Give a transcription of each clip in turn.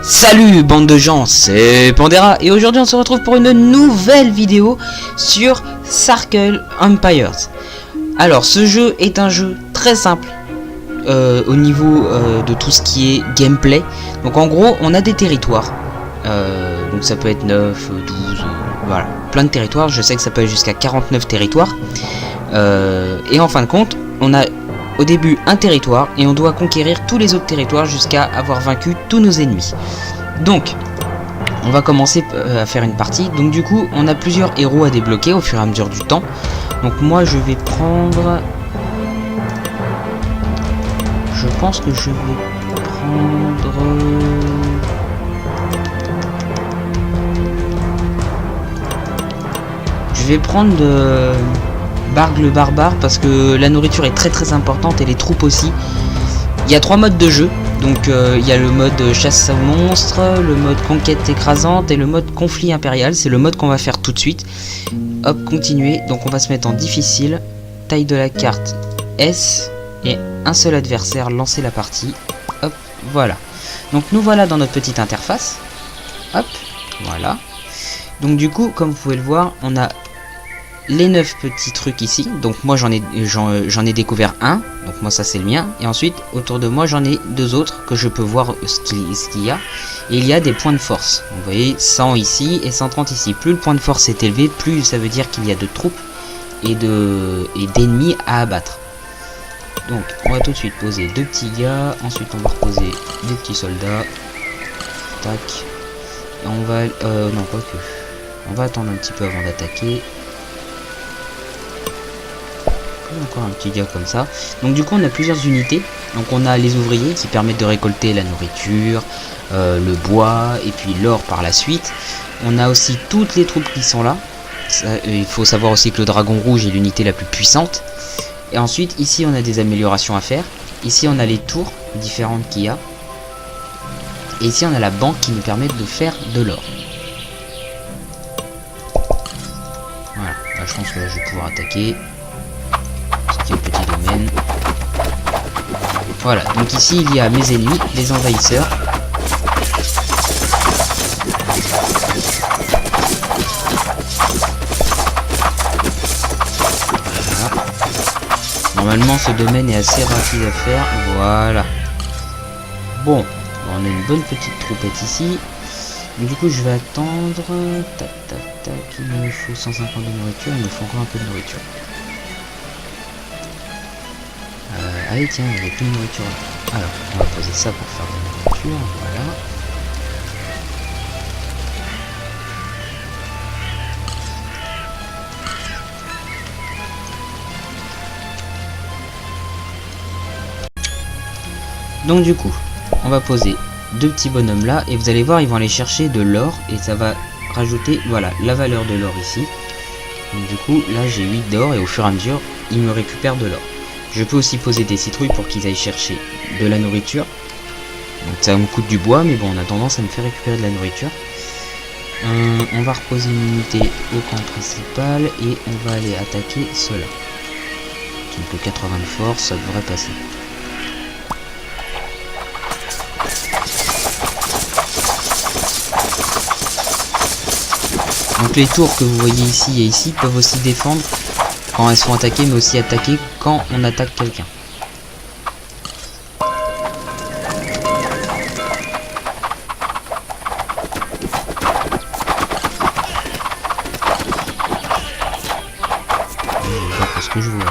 Salut bande de gens, c'est Pandera et aujourd'hui on se retrouve pour une nouvelle vidéo sur Circle Empires. Alors ce jeu est un jeu très simple au niveau de tout ce qui est gameplay. Donc en gros on a des territoires, donc ça peut être 9, 12, voilà, plein de territoires. Je sais que ça peut aller jusqu'à 49 territoires et en fin de compte on a au début un territoire et on doit conquérir tous les autres territoires jusqu'à avoir vaincu tous nos ennemis. Donc on va commencer à faire une partie. Donc du coup on a plusieurs héros à débloquer au fur et à mesure du temps. Donc moi je vais prendre, je pense que je vais prendre de Barg le barbare parce que la nourriture est très importante et les troupes aussi. Il y a 3 modes de jeu, donc il y a le mode chasse aux monstres, le mode conquête écrasante et le mode conflit impérial. C'est le mode qu'on va faire tout de suite. Hop, continuer, donc on va se mettre en difficile, taille de la carte S et un seul adversaire, lancer la partie. Hop, voilà. Donc nous voilà dans notre petite interface. Hop, voilà. Donc du coup, comme vous pouvez le voir, on a les 9 petits trucs ici. Donc moi j'en ai découvert un, donc moi ça c'est le mien, et ensuite autour de moi j'en ai 2 autres que je peux voir ce qu'il y a, et il y a des points de force. Donc, vous voyez 100 ici et 130 ici. Plus le point de force est élevé, plus ça veut dire qu'il y a de troupes et d'ennemis à abattre. Donc on va tout de suite poser 2 petits gars, ensuite on va reposer des petits soldats, tac, et on va non pas que, on va attendre un petit peu avant d'attaquer. Encore un petit gars comme ça. Donc du coup on a plusieurs unités. Donc on a les ouvriers qui permettent de récolter la nourriture, le bois et puis l'or par la suite. On a aussi toutes les troupes qui sont là. Il faut savoir aussi que le dragon rouge est l'unité la plus puissante. Et ensuite ici on a des améliorations à faire. Ici on a les tours différentes qu'il y a. Et ici on a la banque qui nous permet de faire de l'or. Voilà, là, je pense que là je vais pouvoir attaquer. Petit domaine. Voilà, donc ici il y a mes ennemis, les envahisseurs. Voilà. Normalement ce domaine est assez rapide à faire. Voilà. Bon, on a une bonne petite troupette ici. Donc, du coup je vais attendre. Tac tac tac. Il me faut 150 de nourriture, il me faut encore un peu de nourriture. Allez tiens, il n'y a plus de nourriture là. Alors, on va poser ça pour faire de la nourriture, voilà. Donc du coup, on va poser 2 petits bonhommes là, et vous allez voir, ils vont aller chercher de l'or, et ça va rajouter, voilà, la valeur de l'or ici. Donc du coup, là j'ai 8 d'or, et au fur et à mesure, ils me récupèrent de l'or. Je peux aussi poser des citrouilles pour qu'ils aillent chercher de la nourriture. Donc ça me coûte du bois, mais bon, en attendant, ça me fait récupérer de la nourriture. On va reposer une unité au camp principal et on va aller attaquer ceux-là. Qui ont que 80 de force, ça devrait passer. Donc les tours que vous voyez ici et ici peuvent aussi défendre quand elles sont attaquées, mais aussi attaquer quand on attaque quelqu'un. Je vais voir ce que je vois.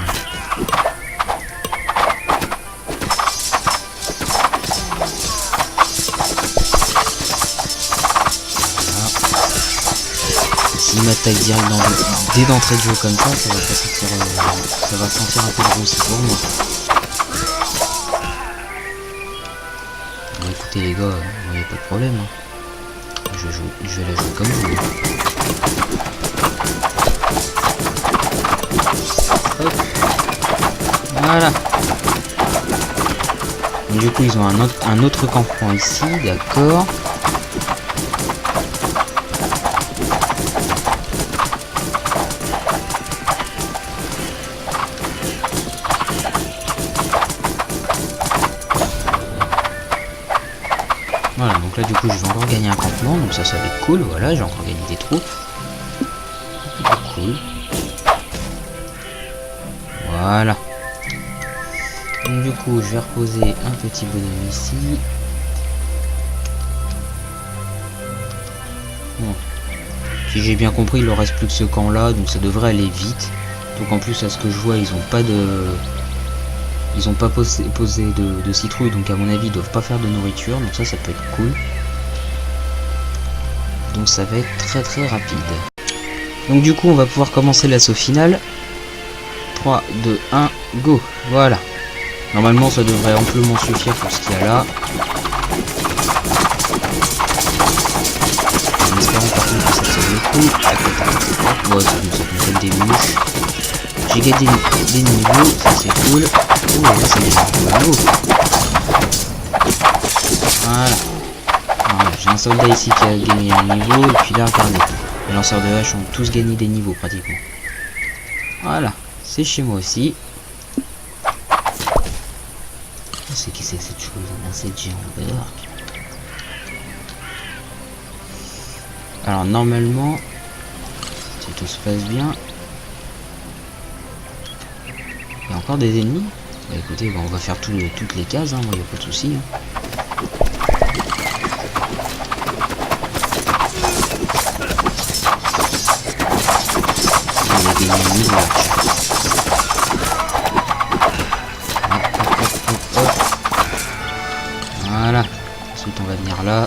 S'il m'attaque direct dès d'entrée de jeu comme ça, ça va pas sortir, ça va sentir un peu de roussi pour moi. Bon, écoutez les gars, il n'y a pas de problème. Hein. Je vais la jouer comme vous. Hop. Voilà. Donc, du coup ils ont un autre campement ici, d'accord. Voilà, donc là du coup je vais encore gagner un campement, donc ça va être cool, voilà, j'ai encore gagné des troupes. Cool. Voilà. Donc du coup je vais reposer un petit bonhomme ici. Bon. Si j'ai bien compris, il leur reste plus que ce camp là, donc ça devrait aller vite. Donc en plus à ce que je vois, ils ont pas posé de citrouille, donc à mon avis ils doivent pas faire de nourriture, donc ça peut être cool. Donc ça va être très très rapide. Donc du coup on va pouvoir commencer l'assaut final. 3, 2, 1, go. Voilà. Normalement ça devrait amplement suffire pour ce qu'il y a là. En espérant par contre que ça tienne le coup. Ouais, ça me donne des mouches. J'ai gagné des niveaux, ça c'est cool. Oh là c'est déjà beau. Voilà. J'ai un soldat ici qui a gagné un niveau, et puis là regardez, les lanceurs de hache ont tous gagné des niveaux pratiquement. Voilà, c'est chez moi aussi. C'est qui c'est que cette chose? Un insecte géant d'orque. Alors normalement, si tout se passe bien, il y a encore des ennemis. Bah écoutez, on va faire toutes les cases, hein, moi il n'y a pas de souci. Hein. On va gagner un niveau. Voilà. Ensuite on va venir là.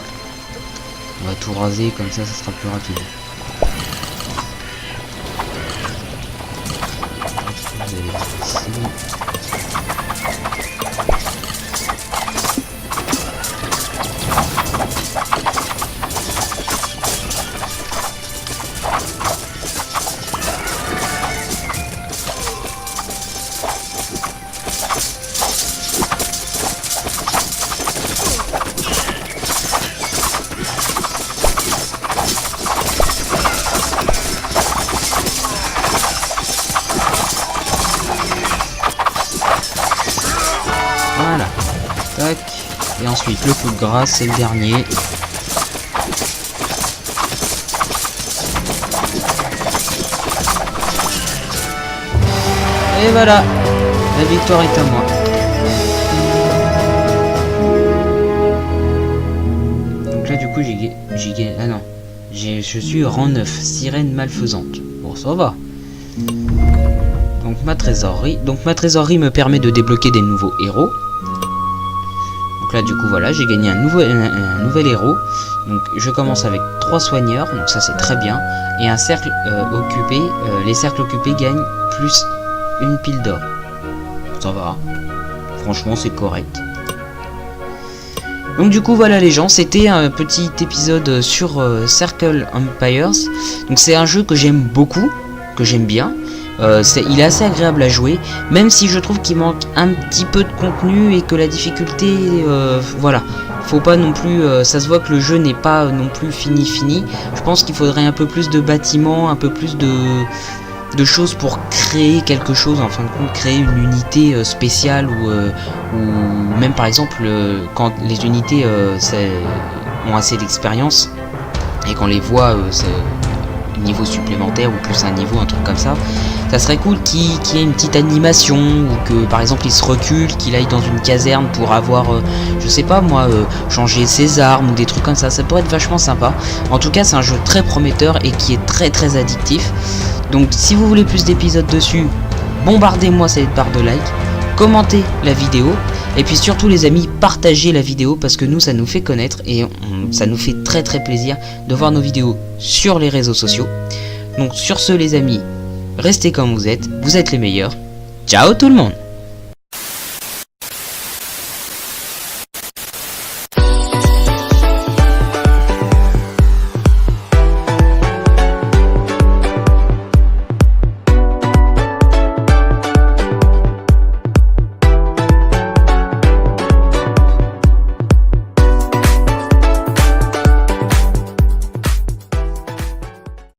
On va tout raser, comme ça sera plus rapide. Vous allez voir ici. Voilà, tac, et ensuite le coup de grâce, c'est le dernier. Et voilà, la victoire est à moi. Donc là du coup j'ai ah non, je suis rang 9, sirène malfaisante. Bon ça va. Donc ma trésorerie me permet de débloquer des nouveaux héros. Donc là du coup voilà, j'ai gagné un nouvel héros. Donc je commence avec 3 soigneurs, donc ça c'est très bien. Et un cercle occupé, les cercles occupés gagnent plus une pile d'or. Ça va, franchement c'est correct. Donc du coup voilà les gens, c'était un petit épisode sur Circle Empires. Donc c'est un jeu que j'aime beaucoup, que j'aime bien. Il est assez agréable à jouer, même si je trouve qu'il manque un petit peu de contenu et que la difficulté, voilà, faut pas non plus, ça se voit que le jeu n'est pas non plus fini. Je pense qu'il faudrait un peu plus de bâtiments, un peu plus de choses pour créer quelque chose, en fin de compte, créer une unité spéciale ou même par exemple quand les unités ont assez d'expérience et qu'on les voit niveau supplémentaire ou plus un niveau, un truc comme ça, ça serait cool qu'il y ait une petite animation ou que par exemple il se recule, qu'il aille dans une caserne pour avoir je sais pas moi, changer ses armes ou des trucs comme ça pourrait être vachement sympa. En tout cas c'est un jeu très prometteur et qui est très très addictif. Donc si vous voulez plus d'épisodes dessus, bombardez-moi cette barre de like, commentez la vidéo et puis surtout les amis, partagez la vidéo parce que nous ça nous fait connaître et ça nous fait très très plaisir de voir nos vidéos sur les réseaux sociaux. Donc sur ce les amis, restez comme vous êtes les meilleurs. Ciao tout le monde.